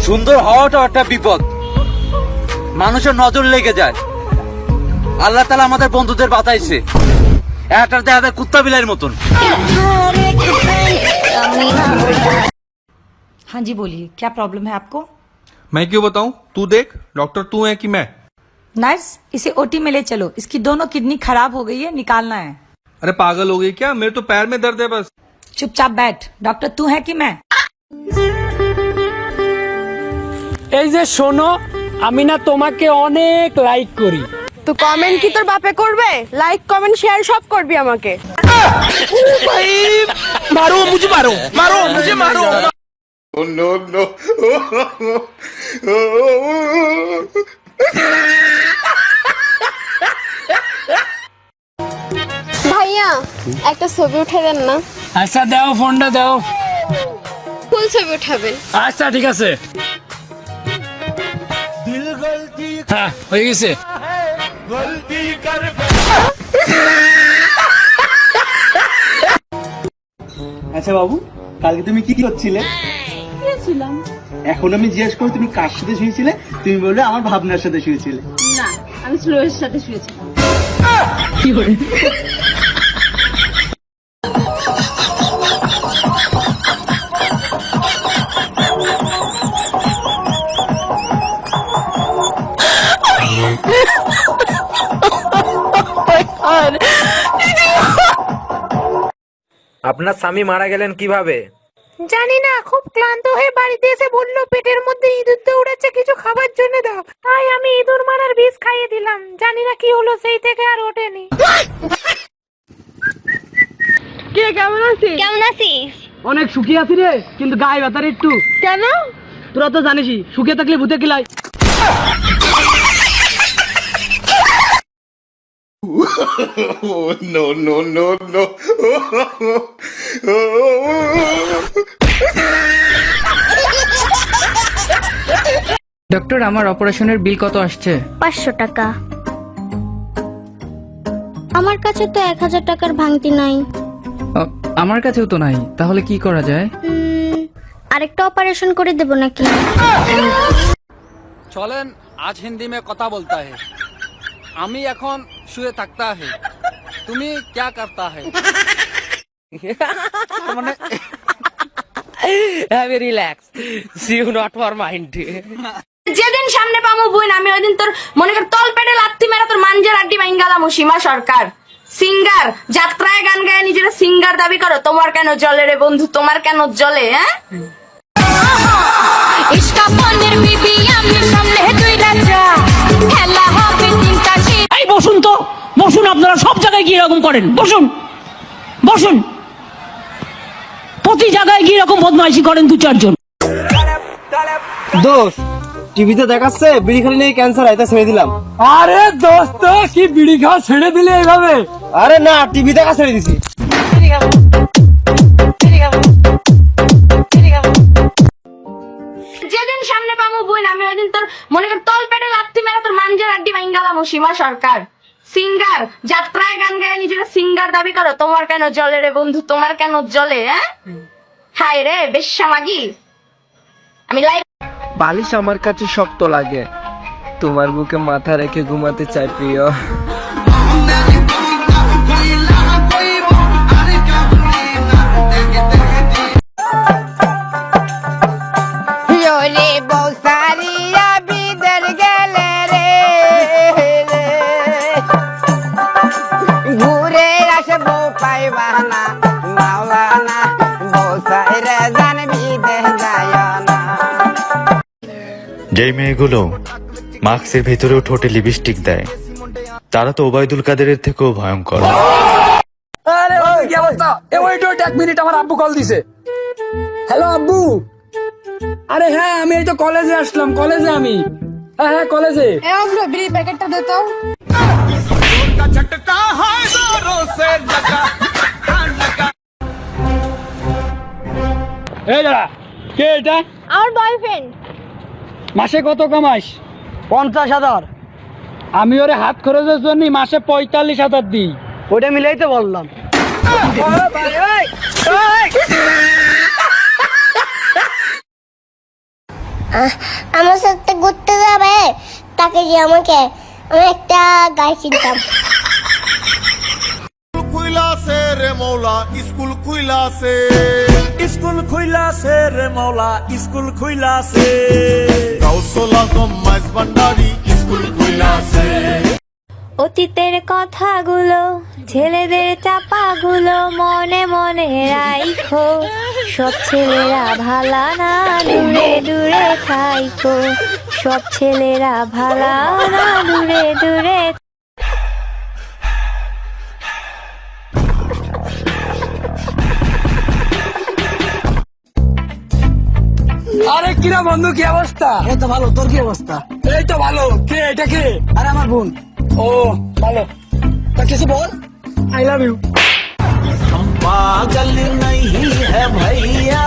সুন্দর হওয়াটাও একটা বিপদ, মানুষের নজর লেগে যায়। আল্লাহ তাআলা আমাদের বন্ধুদের বাঁচাইছে, একটা দেখা যায় কুত্তা বিলাইয়ের মতন। हाँ जी बोलिए, क्या प्रॉब्लम है आपको? मैं क्यों बताऊं? तू देख, डॉक्टर तू है कि मैं? नर्स, इसे ओटी में ले चलो, इसकी दोनों किडनी खराब हो गई है, निकालना है। अरे पागल हो गई क्या? मेरे तो पैर में दर्द है बस। चुपचाप बैठ। डॉक्टर तू है कि मैं? এই যে শোনো, আমি না তোমাকে অনেক লাইক করি। তো কমেন্ট কি তোর বাপে করবে? লাইক কমেন্ট শেয়ার সব করবি আমাকে। ভাই মারো মুঝে, মারো মারো মুঝে, মারো। नो नो ভাইয়া একটা ছবি উঠে দেন না। আচ্ছা দাও, ফোনটা দাও। ফুল ছবি উঠাবেন। আচ্ছা ঠিক আছে, হ্যাঁ হয়ে গেছে। আচ্ছা বাবু, কালকে তুমি কি করছিলে? এখন আমি জিজ্ঞেস করি তুমি কার সাথে শুয়েছিলে, তুমি বললে আমার ভাবনার সাথে শুয়েছিলে। না, আমি স্লোয়ের সাথে শুয়েছিলাম। আপনার স্বামী মারা গেলেন কিভাবে? জানি না, খুব ক্লান্ত হয়ে বাড়িতে এসে বলল পেটের মধ্যে ইঁদুর দৌড়াচ্ছে, কিছু খাবার জন্য দাও। তাই আমি ইঁদুর মারার বিষ খাইয়ে দিলাম। জানি না কি হলো, সেই থেকে আর ওঠেনি। কে কেমন আছিস? কেমন আছিস? অনেক সুখী আছি রে, কিন্তু গায়ে ব্যথার একটু। কেন? তোরা তো জানিসই, সুখে থাকলে ভূতে কিলাই। No no no no doctor, আমার অপারেশনের বিল কত আসছে? 500 টাকা। আমার কাছে তো 1000 টাকার ভাঙতি নাই। আমার কাছেও তো নাই, তাহলে কি করা যায়? আরেকটা অপারেশন করে দেব নাকি? চলেন আজ হিন্দি মে কথা বলতা হে। আমি এখন শুয়ে থাকতা হে, তুমি क्या करता है? মানে আমি relax, see you not for mind. যেদিন সামনে পামু বইন, আমি ওইদিন তোর মনে কর তল পেটে লাথি মেরা তোর মাঞ্জার আড্ডি ভাঙ্গালাম। সীমা সরকার সিঙ্গার, যাত্রায় গান গায়ে নিজেরা সিঙ্গার দাবি করো। তোমার কেন জলে রে বন্ধু, তোমার কেন জলে? হ্যাঁ, ইসকা পনের বিবি আমি সামনে তুই রাজা, খেলা হবে তিনটা। এই বসুন তো, বসুন। আপনারা সব জায়গায় গিয়ে এরকম করেন? বসুন বসুন, প্রতি জায়গায় গিয়ে এরকম বদমাইশি করেন 2-4 জন। দোষ টিভিতে দেখাচ্ছে বিড়ি খালি নিয়ে ক্যান্সার হয়, তা ছেড়ে দিলাম। আরে দোস্ত, কি বিড়ি খাওয়া ছেড়ে দিলে এইভাবে? আরে না, টিভি দেখা ছেড়ে দিছি। যেদিন সামনে পামু বইন, আমি ওইদিন তোর মনে কর তল পেটে লাথি মেরা তোর মাঞ্জার আড্ডি ভাঙ্গালাম। সীমা সরকার সিঙ্গার, যাত্রায় গান গায়ে নিজেরা সিঙ্গার দাবি করো। তোমার কেন জলে রে বন্ধু, তোমার কেন জলে? হ্যাঁ, হায় রে বেশ্যামাগি। আমি লাইক বালিশ আমার কাছে শক্ত লাগে, তোমার বুকে মাথা রেখে ঘুমাতে চাই প্রিয়। ঘুরে আসবো পাইবা না মাওলানা, বসাইরে জানবি দেহ যায় না। যেই মেয়েগুলো মাস্কের ভেতরেও ঠোঁটে লিপস্টিক দেয়, তারা তো ওবায়দুল কাদেরের থেকেও ভয়ঙ্কর। আরে কি অবস্থা? ওয়েট 1 মিনিট, আমার আব্বু কল দিছে। হ্যালো আব্বু। আরে হ্যাঁ, আমি এই তো কলেজে আসলাম। কলেজে আমি, হ্যাঁ কলেজে। বিড়ি প্যাকেটটা দে তো। এই দাঁড়া, কে এটা? আমার বয়ফ্রেন্ড। মাসে কত কামাস? 50,000। আমি ওরে হাত খরচের জন্য মাসে 45,000 দিই। ওটা মিলাই তো বললাম। আমার সাথে ঘুরতে যাবে, তাকে যে আমাকে আমি একটা গাড়ি কিনতাম। খুইলাছে রে মৌলা স্কুল খুইলাছে, স্কুল খুইলাছে রে মৌলা স্কুল খুইলাছে, গাউসুল আজম মাইজ ভান্ডারি স্কুল খুইলাছে। অতীতের কথাগুলো, ছেলেদের চাপাগুলো মনে মনে রাইখো, সব ছেলেরা ভালা না, দূরে দূরে থাইকো, সব ছেলেরা ভালা না, দূরে দূরে। আরে কিরা বন্ধু, কি অবস্থা? এই তো ভালো, তোর কি অবস্থা? এই তো ভালো। কে এটা? কে? আরে আমার বোন। ও ভালো, তা কিছু বল। I love you. পাগল नहीं है भैया